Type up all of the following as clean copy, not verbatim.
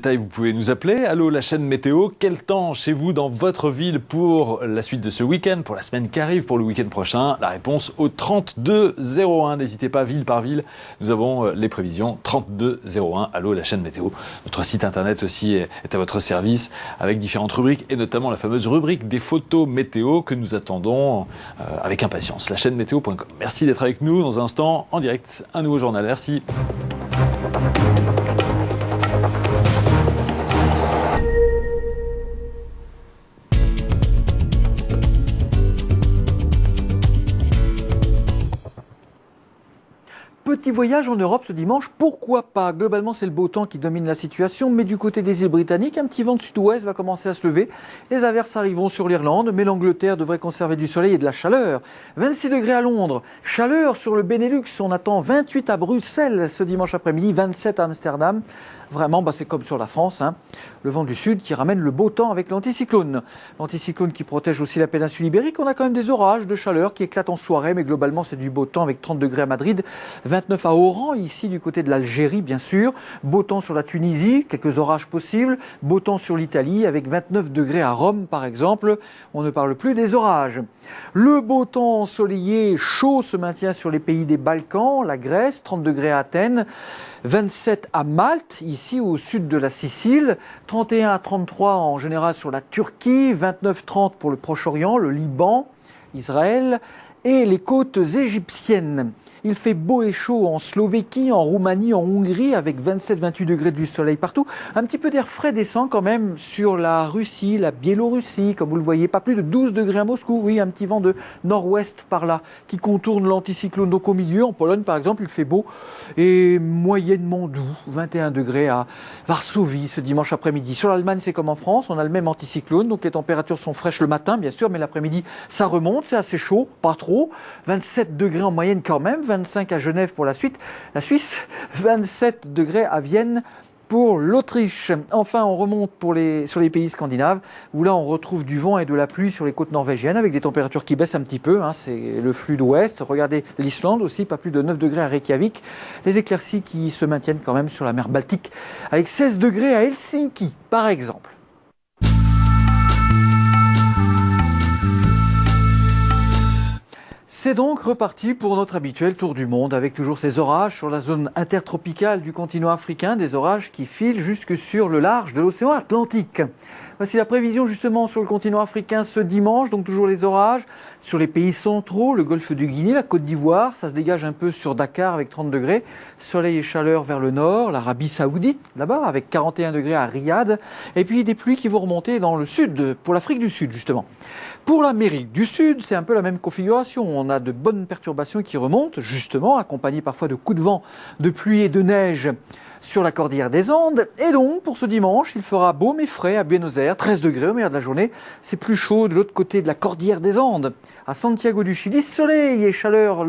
Vous pouvez nous appeler. Allô, la chaîne météo. Quel temps chez vous dans votre ville pour la suite de ce week-end, pour la semaine qui arrive, pour le week-end prochain? La réponse au 3201. N'hésitez pas, ville par ville. Nous avons les prévisions 3201. Allô, la chaîne météo. Notre site internet aussi est à votre service avec différentes rubriques et notamment la fameuse rubrique des photos météo que nous attendons avec impatience. La chaîne météo.com. Merci d'être avec nous. Dans un instant, en direct, un nouveau journal. Merci. Petit voyage en Europe ce dimanche, pourquoi pas? Globalement, c'est le beau temps qui domine la situation, mais du côté des îles britanniques, un petit vent de sud-ouest va commencer à se lever. Les averses arriveront sur l'Irlande, mais l'Angleterre devrait conserver du soleil et de la chaleur. 26 degrés à Londres, chaleur sur le Benelux, on attend 28 à Bruxelles ce dimanche après-midi, 27 à Amsterdam. Vraiment, c'est comme sur la France, hein. Le vent du sud qui ramène le beau temps avec l'anticyclone. L'anticyclone qui protège aussi la péninsule ibérique. On a quand même des orages de chaleur qui éclatent en soirée, mais globalement c'est du beau temps avec 30 degrés à Madrid, 29 à Oran, ici du côté de l'Algérie bien sûr. Beau temps sur la Tunisie, quelques orages possibles. Beau temps sur l'Italie avec 29 degrés à Rome par exemple. On ne parle plus des orages. Le beau temps ensoleillé, chaud se maintient sur les pays des Balkans, la Grèce, 30 degrés à Athènes. 27 à Malte, ici au sud de la Sicile, 31 à 33 en général sur la Turquie, 29-30 pour le Proche-Orient, le Liban, Israël et les côtes égyptiennes. Il fait beau et chaud en Slovéquie, en Roumanie, en Hongrie, avec 27-28 degrés du soleil partout. Un petit peu d'air frais descend quand même sur la Russie, la Biélorussie, comme vous le voyez, pas plus de 12 degrés à Moscou. Oui, un petit vent de nord-ouest par là, qui contourne l'anticyclone. Donc au milieu, en Pologne par exemple, il fait beau et moyennement doux, 21 degrés à Varsovie ce dimanche après-midi. Sur l'Allemagne, c'est comme en France, on a le même anticyclone, donc les températures sont fraîches le matin, bien sûr, mais l'après-midi, ça remonte, c'est assez chaud, pas trop. 27 degrés en moyenne quand même, 25 à Genève pour la Suisse, 27 degrés à Vienne pour l'Autriche. Enfin, on remonte sur les pays scandinaves, où là on retrouve du vent et de la pluie sur les côtes norvégiennes, avec des températures qui baissent un petit peu, hein, c'est le flux d'ouest. Regardez l'Islande aussi, pas plus de 9 degrés à Reykjavik. Les éclaircies qui se maintiennent quand même sur la mer Baltique, avec 16 degrés à Helsinki, par exemple. C'est donc reparti pour notre habituel tour du monde avec toujours ces orages sur la zone intertropicale du continent africain, des orages qui filent jusque sur le large de l'océan Atlantique. Voici la prévision justement sur le continent africain ce dimanche, donc toujours les orages sur les pays centraux, le golfe du Guinée, la Côte d'Ivoire, ça se dégage un peu sur Dakar avec 30 degrés, soleil et chaleur vers le nord, l'Arabie Saoudite là-bas avec 41 degrés à Riyad, et puis des pluies qui vont remonter dans le sud, pour l'Afrique du Sud justement. Pour l'Amérique du Sud, c'est un peu la même configuration. On a de bonnes perturbations qui remontent, justement, accompagnées parfois de coups de vent, de pluie et de neige sur la cordillère des Andes. Et donc, pour ce dimanche, il fera beau mais frais à Buenos Aires, 13 degrés au meilleur de la journée. C'est plus chaud de l'autre côté de la cordillère des Andes, à Santiago du Chili. Soleil et chaleur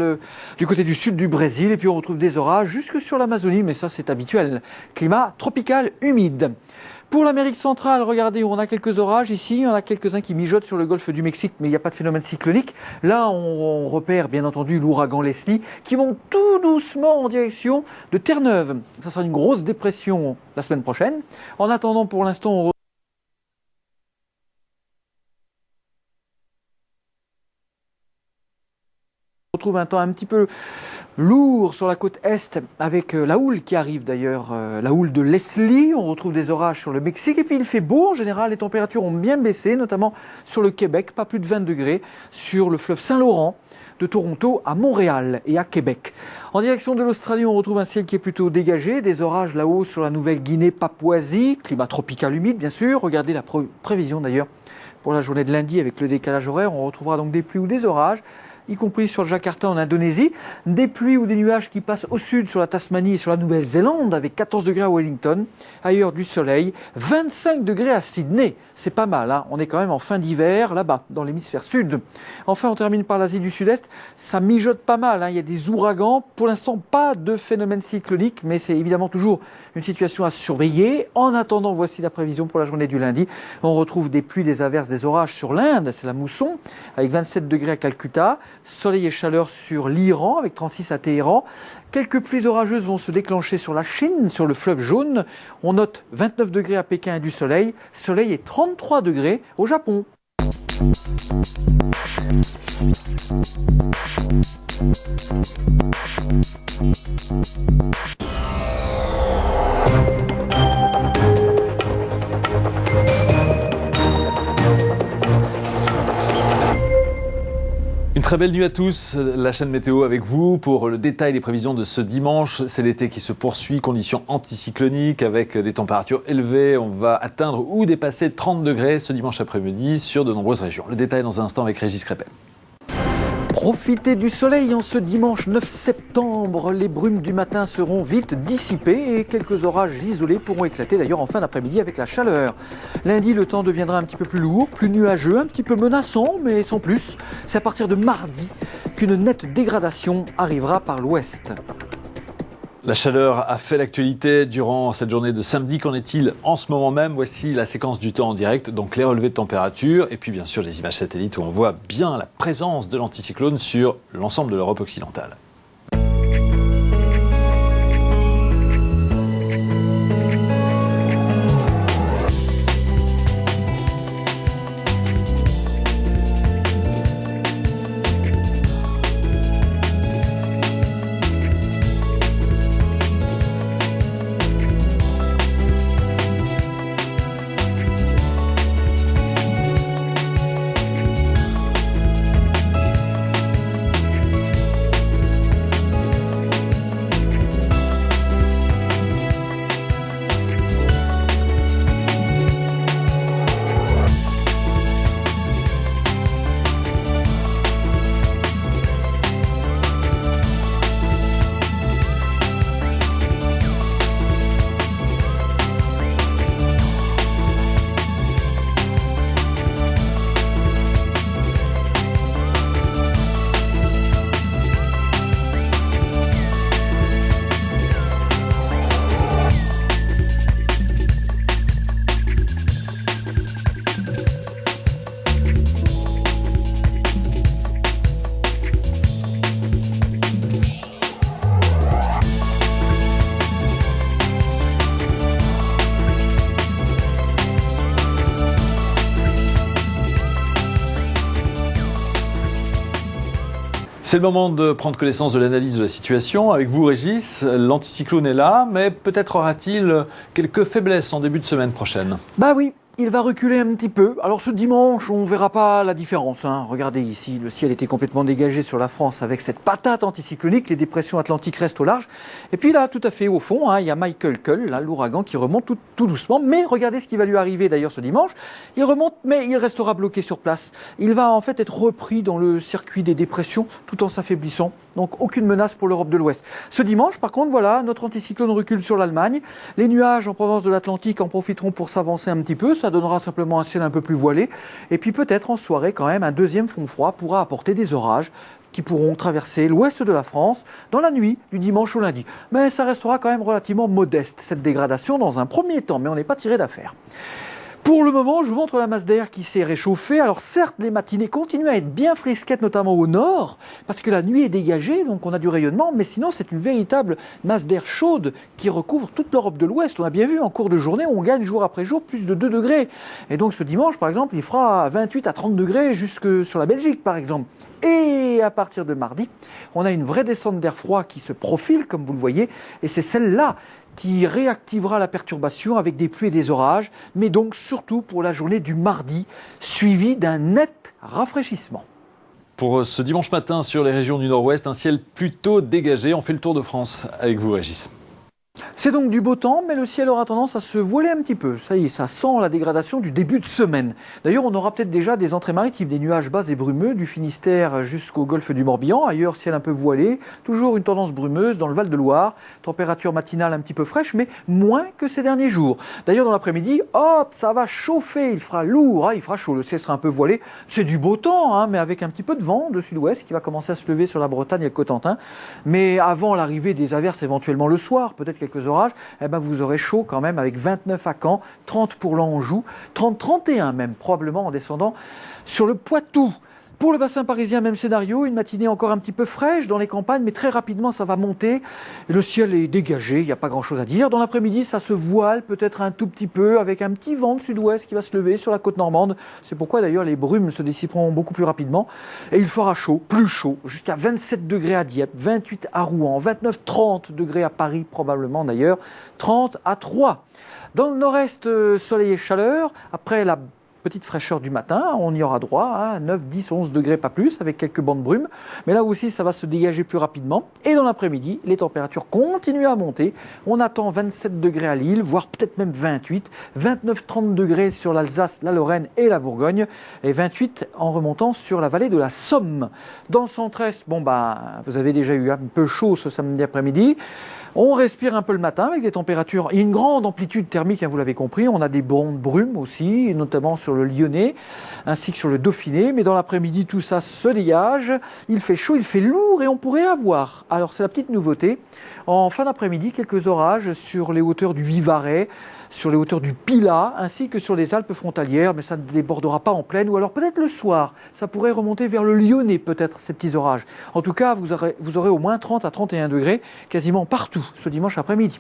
du côté du sud du Brésil. Et puis on retrouve des orages jusque sur l'Amazonie, mais ça c'est habituel. Climat tropical humide. Pour l'Amérique centrale, regardez, on a quelques orages ici, on a quelques-uns qui mijotent sur le golfe du Mexique, mais il n'y a pas de phénomène cyclonique. Là, on repère bien entendu l'ouragan Leslie qui monte tout doucement en direction de Terre-Neuve. Ça sera une grosse dépression la semaine prochaine. En attendant, pour l'instant, on retrouve un temps un petit peu lourd sur la côte est avec la houle qui arrive d'ailleurs, la houle de Leslie. On retrouve des orages sur le Mexique et puis il fait beau en général. Les températures ont bien baissé, notamment sur le Québec, pas plus de 20 degrés sur le fleuve Saint-Laurent, de Toronto à Montréal et à Québec. En direction de l'Australie, on retrouve un ciel qui est plutôt dégagé, des orages là-haut sur la Nouvelle-Guinée, Papouasie, climat tropical humide bien sûr. Regardez la prévision d'ailleurs pour la journée de lundi avec le décalage horaire. On retrouvera donc des pluies ou des orages, y compris sur Jakarta en Indonésie, des pluies ou des nuages qui passent au sud sur la Tasmanie et sur la Nouvelle-Zélande avec 14 degrés à Wellington, ailleurs du soleil, 25 degrés à Sydney, c'est pas mal, hein. On est quand même en fin d'hiver là-bas, dans l'hémisphère sud. Enfin, on termine par l'Asie du Sud-Est, ça mijote pas mal, hein. Il y a des ouragans, pour l'instant pas de phénomène cyclonique, mais c'est évidemment toujours une situation à surveiller. En attendant, voici la prévision pour la journée du lundi. On retrouve des pluies, des averses, des orages sur l'Inde, c'est la mousson, avec 27 degrés à Calcutta, soleil et chaleur sur l'Iran avec 36 à Téhéran. Quelques pluies orageuses vont se déclencher sur la Chine, sur le fleuve Jaune. On note 29 degrés à Pékin et du soleil et 33 degrés au Japon. Une très belle nuit à tous, la chaîne météo avec vous pour le détail des prévisions de ce dimanche. C'est l'été qui se poursuit, conditions anticycloniques avec des températures élevées. On va atteindre ou dépasser 30 degrés ce dimanche après-midi sur de nombreuses régions. Le détail dans un instant avec Régis Crépin. Profitez du soleil en ce dimanche 9 septembre. Les brumes du matin seront vite dissipées et quelques orages isolés pourront éclater d'ailleurs en fin d'après-midi avec la chaleur. Lundi, le temps deviendra un petit peu plus lourd, plus nuageux, un petit peu menaçant, mais sans plus. C'est à partir de mardi qu'une nette dégradation arrivera par l'ouest. La chaleur a fait l'actualité durant cette journée de samedi. Qu'en est-il en ce moment même? Voici la séquence du temps en direct, donc les relevés de température et puis bien sûr les images satellites où on voit bien la présence de l'anticyclone sur l'ensemble de l'Europe occidentale. C'est le moment de prendre connaissance de l'analyse de la situation. Avec vous, Régis, l'anticyclone est là, mais peut-être aura-t-il quelques faiblesses en début de semaine prochaine. Bah oui, il va reculer un petit peu. Alors ce dimanche, on ne verra pas la différence. Regardez ici, le ciel était complètement dégagé sur la France avec cette patate anticyclonique. Les dépressions atlantiques restent au large. Et puis là, tout à fait au fond, il y a Michael Cull, l'ouragan qui remonte tout doucement. Mais regardez ce qui va lui arriver d'ailleurs ce dimanche. Il remonte, mais il restera bloqué sur place. Il va en fait être repris dans le circuit des dépressions tout en s'affaiblissant. Donc aucune menace pour l'Europe de l'Ouest. Ce dimanche, par contre, voilà, notre anticyclone recule sur l'Allemagne. Les nuages en provenance de l'Atlantique en profiteront pour s'avancer un petit peu. Ça donnera simplement un ciel un peu plus voilé. Et puis peut-être en soirée, quand même, un deuxième front froid pourra apporter des orages qui pourront traverser l'ouest de la France dans la nuit du dimanche au lundi. Mais ça restera quand même relativement modeste, cette dégradation, dans un premier temps. Mais on n'est pas tiré d'affaire. Pour le moment, je vous montre la masse d'air qui s'est réchauffée. Alors certes, les matinées continuent à être bien frisquettes, notamment au nord, parce que la nuit est dégagée, donc on a du rayonnement, mais sinon c'est une véritable masse d'air chaude qui recouvre toute l'Europe de l'Ouest. On a bien vu en cours de journée, on gagne jour après jour plus de 2 degrés. Et donc ce dimanche, par exemple, il fera 28 à 30 degrés jusque sur la Belgique, par exemple. Et à partir de mardi, on a une vraie descente d'air froid qui se profile, comme vous le voyez, et c'est celle-là qui réactivera la perturbation avec des pluies et des orages, mais donc surtout pour la journée du mardi, suivie d'un net rafraîchissement. Pour ce dimanche matin sur les régions du nord-ouest, un ciel plutôt dégagé. On fait le tour de France avec vous, Régis. C'est donc du beau temps, mais le ciel aura tendance à se voiler un petit peu. Ça y est, ça sent la dégradation du début de semaine. D'ailleurs, on aura peut-être déjà des entrées maritimes, des nuages bas et brumeux du Finistère jusqu'au golfe du Morbihan. Ailleurs, ciel un peu voilé, toujours une tendance brumeuse dans le Val-de-Loire. Température matinale un petit peu fraîche, mais moins que ces derniers jours. D'ailleurs, dans l'après-midi, hop, ça va chauffer, il fera lourd, il fera chaud. Le ciel sera un peu voilé. C'est du beau temps, mais avec un petit peu de vent de sud-ouest qui va commencer à se lever sur la Bretagne et le Cotentin. Mais avant l'arrivée des averses, éventuellement le soir, peut-être quelques orages, vous aurez chaud quand même avec 29 à Caen, 30 pour l'Anjou, 30-31 même probablement en descendant sur le Poitou. Pour le bassin parisien, même scénario, une matinée encore un petit peu fraîche dans les campagnes, mais très rapidement ça va monter. Et le ciel est dégagé, il n'y a pas grand-chose à dire. Dans l'après-midi, ça se voile peut-être un tout petit peu avec un petit vent de sud-ouest qui va se lever sur la côte normande. C'est pourquoi d'ailleurs les brumes se dissiperont beaucoup plus rapidement. Et il fera chaud, plus chaud, jusqu'à 27 degrés à Dieppe, 28 à Rouen, 29-30 degrés à Paris probablement d'ailleurs, 30 à Troyes. Dans le nord-est, soleil et chaleur. Après la petite fraîcheur du matin, on y aura droit à 9, 10, 11 degrés, pas plus, avec quelques bancs de brume. Mais là aussi, ça va se dégager plus rapidement. Et dans l'après-midi, les températures continuent à monter. On attend 27 degrés à Lille, voire peut-être même 28, 29, 30 degrés sur l'Alsace, la Lorraine et la Bourgogne, et 28 en remontant sur la vallée de la Somme. Dans le centre-est, vous avez déjà eu un peu chaud ce samedi après-midi. On respire un peu le matin avec des températures, il y a une grande amplitude thermique, vous l'avez compris, on a des bancs de brume aussi, notamment sur le Lyonnais, ainsi que sur le Dauphiné, mais dans l'après-midi tout ça se dégage, il fait chaud, il fait lourd et on pourrait avoir, alors c'est la petite nouveauté, en fin d'après-midi quelques orages sur les hauteurs du Vivarais, sur les hauteurs du Pilat, ainsi que sur les Alpes frontalières, mais ça ne débordera pas en plaine, ou alors peut-être le soir, ça pourrait remonter vers le Lyonnais peut-être, ces petits orages. En tout cas, vous aurez au moins 30 à 31 degrés quasiment partout ce dimanche après-midi.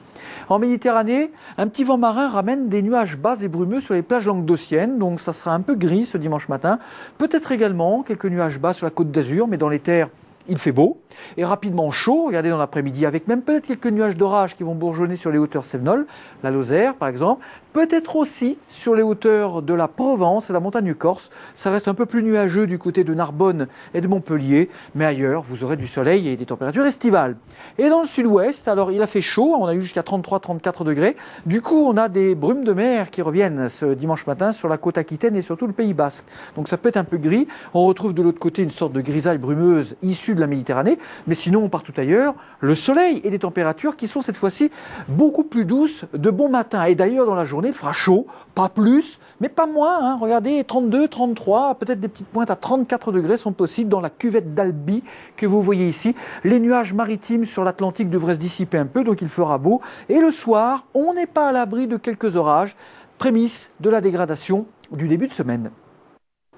En Méditerranée, un petit vent marin ramène des nuages bas et brumeux sur les plages languedociennes, donc ça sera un peu gris ce dimanche matin. Peut-être également quelques nuages bas sur la côte d'Azur, mais dans les terres, il fait beau et rapidement chaud, regardez dans l'après-midi, avec même peut-être quelques nuages d'orage qui vont bourgeonner sur les hauteurs cévenoles, la Lozère par exemple, peut-être aussi sur les hauteurs de la Provence et la montagne corse. Ça reste un peu plus nuageux du côté de Narbonne et de Montpellier, mais ailleurs vous aurez du soleil et des températures estivales. Et dans le sud-ouest, alors il a fait chaud, on a eu jusqu'à 33-34 degrés, du coup on a des brumes de mer qui reviennent ce dimanche matin sur la côte aquitaine et surtout le Pays Basque. Donc ça peut être un peu gris, on retrouve de l'autre côté une sorte de grisaille brumeuse issue de la Méditerranée, mais sinon partout ailleurs, le soleil et des températures qui sont cette fois-ci beaucoup plus douces de bon matin. Et d'ailleurs dans la journée, il fera chaud, pas plus, mais pas moins. Regardez, 32, 33, peut-être des petites pointes à 34 degrés sont possibles dans la cuvette d'Albi que vous voyez ici. Les nuages maritimes sur l'Atlantique devraient se dissiper un peu, donc il fera beau. Et le soir, on n'est pas à l'abri de quelques orages, prémisse de la dégradation du début de semaine.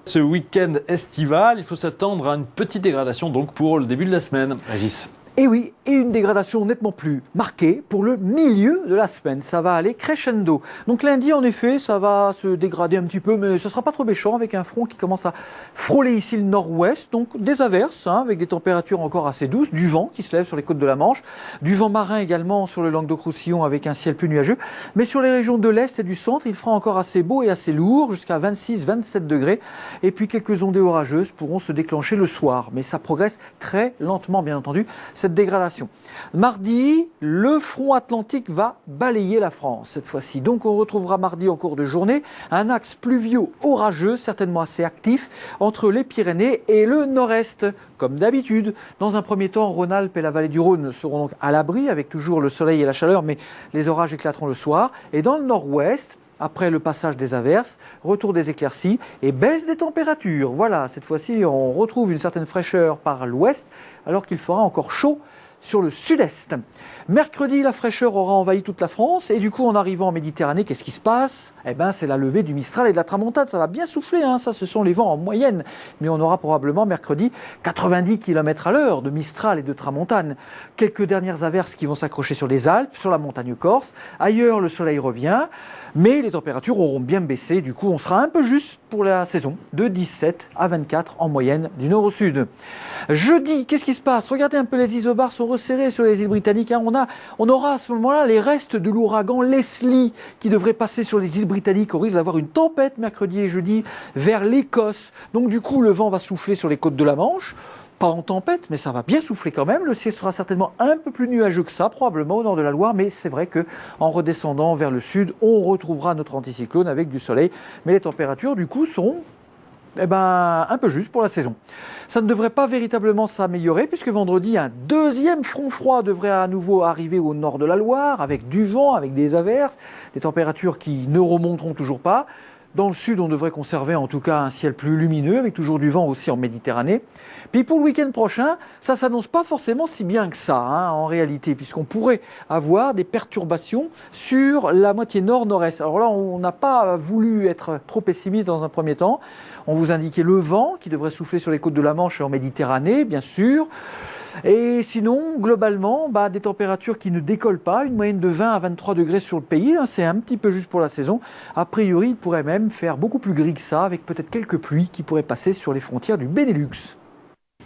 Ce week-end estival, il faut s'attendre à une petite dégradation donc pour le début de la semaine. Régis. Et oui, et une dégradation nettement plus marquée pour le milieu de la semaine. Ça va aller crescendo. Donc lundi, en effet, ça va se dégrader un petit peu, mais ce ne sera pas trop méchant avec un front qui commence à frôler ici le nord-ouest. Donc des averses, avec des températures encore assez douces, du vent qui se lève sur les côtes de la Manche, du vent marin également sur le Languedoc-Roussillon avec un ciel plus nuageux. Mais sur les régions de l'Est et du centre, il fera encore assez beau et assez lourd, jusqu'à 26-27 degrés. Et puis quelques ondées orageuses pourront se déclencher le soir. Mais ça progresse très lentement, bien entendu, cette dégradation. Mardi, le front atlantique va balayer la France cette fois-ci. Donc on retrouvera mardi en cours de journée un axe pluvio-orageux, certainement assez actif, entre les Pyrénées et le nord-est. Comme d'habitude, dans un premier temps, Rhône-Alpes et la vallée du Rhône seront donc à l'abri, avec toujours le soleil et la chaleur, mais les orages éclateront le soir. Et dans le nord-ouest, après le passage des averses, retour des éclaircies et baisse des températures. Voilà, cette fois-ci, on retrouve une certaine fraîcheur par l'ouest, alors qu'il fera encore chaud sur le sud-est. Mercredi, la fraîcheur aura envahi toute la France et du coup, en arrivant en Méditerranée, qu'est-ce qui se passe ? C'est la levée du Mistral et de la Tramontane. Ça va bien souffler, ça, ce sont les vents en moyenne. Mais on aura probablement mercredi 90 km à l'heure de Mistral et de Tramontane. Quelques dernières averses qui vont s'accrocher sur les Alpes, sur la montagne corse. Ailleurs, le soleil revient, mais les températures auront bien baissé. Du coup, on sera un peu juste pour la saison, de 17 à 24 en moyenne du nord au sud. Jeudi, qu'est-ce qui se passe ? Regardez un peu, les isobars sont resserrés sur les îles britanniques. On aura à ce moment-là les restes de l'ouragan Leslie qui devrait passer sur les îles britanniques. On risque d'avoir une tempête mercredi et jeudi vers l'Écosse. Donc du coup, le vent va souffler sur les côtes de la Manche. Pas en tempête, mais ça va bien souffler quand même. Le ciel sera certainement un peu plus nuageux que ça, probablement au nord de la Loire. Mais c'est vrai qu'en redescendant vers le sud, on retrouvera notre anticyclone avec du soleil. Mais les températures, du coup, seront un peu juste pour la saison. Ça ne devrait pas véritablement s'améliorer puisque vendredi, un deuxième front froid devrait à nouveau arriver au nord de la Loire avec du vent, avec des averses, des températures qui ne remonteront toujours pas. Dans le sud, on devrait conserver en tout cas un ciel plus lumineux, avec toujours du vent aussi en Méditerranée. Puis pour le week-end prochain, ça ne s'annonce pas forcément si bien que ça, en réalité, puisqu'on pourrait avoir des perturbations sur la moitié nord-nord-est. Alors là, on n'a pas voulu être trop pessimiste dans un premier temps. On vous indiquait le vent qui devrait souffler sur les côtes de la Manche et en Méditerranée, bien sûr. Et sinon, globalement, des températures qui ne décollent pas, une moyenne de 20 à 23 degrés sur le pays, c'est un petit peu juste pour la saison. A priori, il pourrait même faire beaucoup plus gris que ça, avec peut-être quelques pluies qui pourraient passer sur les frontières du Benelux.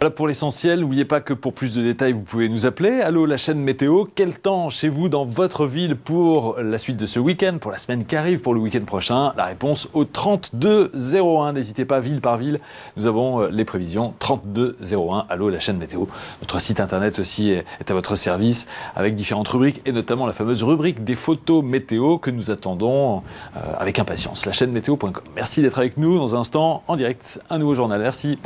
Voilà pour l'essentiel. N'oubliez pas que pour plus de détails, vous pouvez nous appeler. Allô, la chaîne météo. Quel temps chez vous dans votre ville pour la suite de ce week-end, pour la semaine qui arrive, pour le week-end prochain? La réponse au 3201. N'hésitez pas, ville par ville. Nous avons les prévisions 3201. Allô, la chaîne météo. Notre site internet aussi est à votre service avec différentes rubriques et notamment la fameuse rubrique des photos météo que nous attendons avec impatience. La chaîne météo.com. Merci d'être avec nous. Dans un instant, en direct, un nouveau journal. Merci.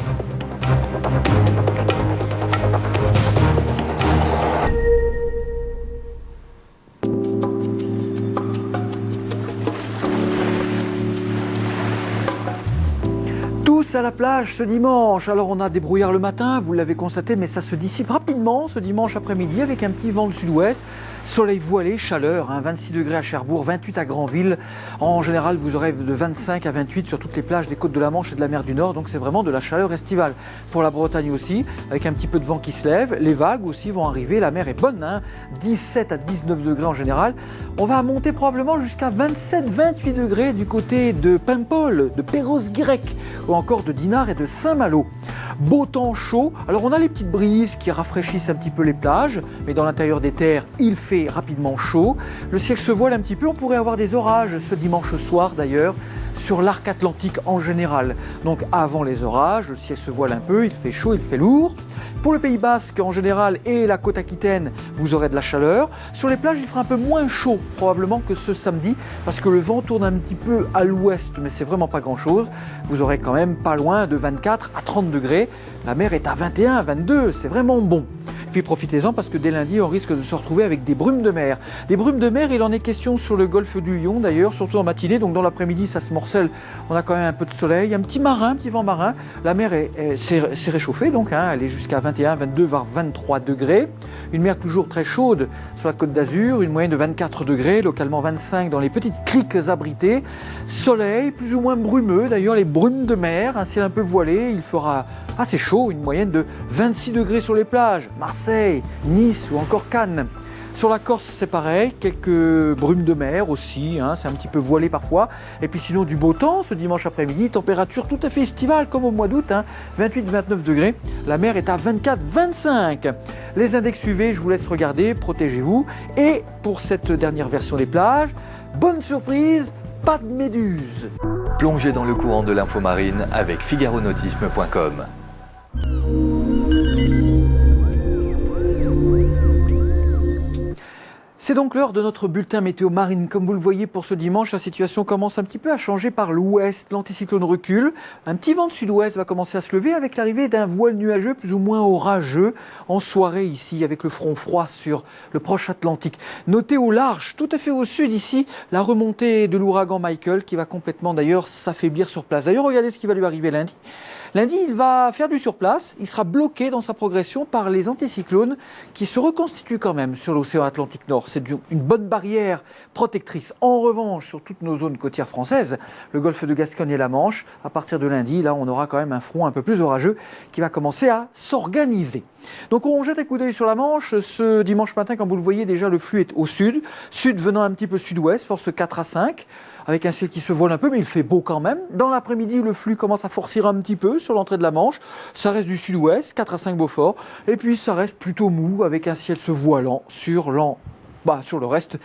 Tous à la plage ce dimanche. Alors on a des brouillards le matin, vous l'avez constaté, mais ça se dissipe rapidement ce dimanche après-midi avec un petit vent de sud-ouest. Soleil voilé, chaleur, 26 degrés à Cherbourg, 28 à Granville. En général, vous aurez de 25 à 28 sur toutes les plages des côtes de la Manche et de la mer du Nord. Donc c'est vraiment de la chaleur estivale. Pour la Bretagne aussi, avec un petit peu de vent qui se lève. Les vagues aussi vont arriver. La mer est bonne, 17 à 19 degrés en général. On va monter probablement jusqu'à 27-28 degrés du côté de Paimpol, de Perros-Guirec ou encore de Dinard et de Saint-Malo. Beau temps chaud. Alors on a les petites brises qui rafraîchissent un petit peu les plages, mais dans l'intérieur des terres, il fait rapidement chaud. Le ciel se voile un petit peu. On pourrait avoir des orages ce dimanche soir d'ailleurs sur l'arc atlantique en général. Donc avant les orages, le ciel se voile un peu, il fait chaud, il fait lourd. Pour le Pays Basque en général et la côte aquitaine, vous aurez de la chaleur. Sur les plages, il fera un peu moins chaud probablement que ce samedi parce que le vent tourne un petit peu à l'ouest, mais c'est vraiment pas grand-chose. Vous aurez quand même pas loin de 24 à 30 degrés. La mer est à 21, 22, c'est vraiment bon. Puis profitez-en parce que dès lundi, on risque de se retrouver avec des brumes de mer. Des brumes de mer, il en est question sur le golfe du Lion d'ailleurs, surtout en matinée. Donc dans l'après-midi, ça se morcelle. On a quand même un peu de soleil, un petit vent marin. La mer s'est réchauffée, donc elle est jusqu'à 21, 22, voire 23 degrés. Une mer toujours très chaude sur la côte d'Azur, une moyenne de 24 degrés, localement 25 dans les petites criques abritées. Soleil, plus ou moins brumeux. D'ailleurs, les brumes de mer, un ciel un peu voilé, il fera assez chaud, une moyenne de 26 degrés sur les plages. Marseille, Nice ou encore Cannes. Sur la Corse, c'est pareil, quelques brumes de mer aussi, c'est un petit peu voilé parfois. Et puis sinon, du beau temps ce dimanche après-midi, température tout à fait estivale comme au mois d'août, 28-29 degrés. La mer est à 24-25. Les index UV, je vous laisse regarder, protégez-vous. Et pour cette dernière version des plages, bonne surprise, pas de méduses. Plongez dans le courant de l'info marine avec figaronautisme.com. C'est donc l'heure de notre bulletin météo marine. Comme vous le voyez pour ce dimanche, la situation commence un petit peu à changer par l'ouest. L'anticyclone recule. Un petit vent de sud-ouest va commencer à se lever avec l'arrivée d'un voile nuageux plus ou moins orageux en soirée ici avec le front froid sur le proche Atlantique. Notez au large, tout à fait au sud ici, la remontée de l'ouragan Michael qui va complètement d'ailleurs s'affaiblir sur place. D'ailleurs, regardez ce qui va lui arriver lundi. Lundi, il va faire du surplace, il sera bloqué dans sa progression par les anticyclones qui se reconstituent quand même sur l'océan Atlantique Nord. C'est une bonne barrière protectrice. En revanche, sur toutes nos zones côtières françaises, le golfe de Gascogne et la Manche, à partir de lundi, là, on aura quand même un front un peu plus orageux qui va commencer à s'organiser. Donc on jette un coup d'œil sur la Manche. Ce dimanche matin, comme vous le voyez, déjà le flux est au sud. Sud venant un petit peu sud-ouest, force 4 à 5. Avec un ciel qui se voile un peu, mais il fait beau quand même. Dans l'après-midi, le flux commence à forcir un petit peu sur l'entrée de la Manche. Ça reste du sud-ouest, 4 à 5 Beaufort. Et puis ça reste plutôt mou, avec un ciel se voilant sur le reste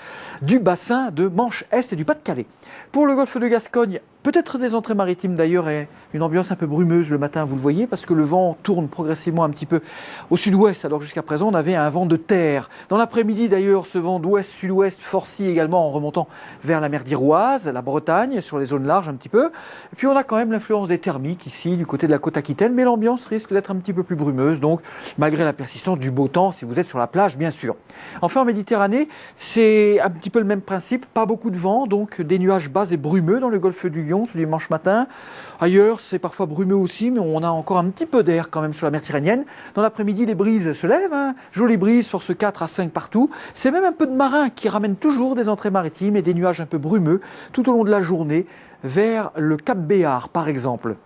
du bassin de Manche-Est et du Pas-de-Calais. Pour le golfe de Gascogne, peut-être des entrées maritimes d'ailleurs et une ambiance un peu brumeuse le matin, vous le voyez, parce que le vent tourne progressivement un petit peu au sud-ouest. Alors jusqu'à présent, on avait un vent de terre. Dans l'après-midi d'ailleurs, ce vent d'ouest-sud-ouest forcit également en remontant vers la mer d'Iroise, la Bretagne, sur les zones larges un petit peu. Et puis on a quand même l'influence des thermiques ici, du côté de la côte aquitaine, mais l'ambiance risque d'être un petit peu plus brumeuse, donc malgré la persistance du beau temps, si vous êtes sur la plage, bien sûr. Enfin en Méditerranée, c'est un petit peu le même principe, pas beaucoup de vent, donc des nuages bas et brumeux dans le golfe du Lion. Lyon ce dimanche matin. Ailleurs, c'est parfois brumeux aussi, mais on a encore un petit peu d'air quand même sur la mer Tyrrhénienne. Dans l'après-midi, les brises se lèvent, hein. Jolie brise, force 4 à 5 partout. C'est même un peu de marin qui ramène toujours des entrées maritimes et des nuages un peu brumeux tout au long de la journée, vers le Cap Béar par exemple.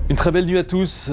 Une très belle nuit à tous.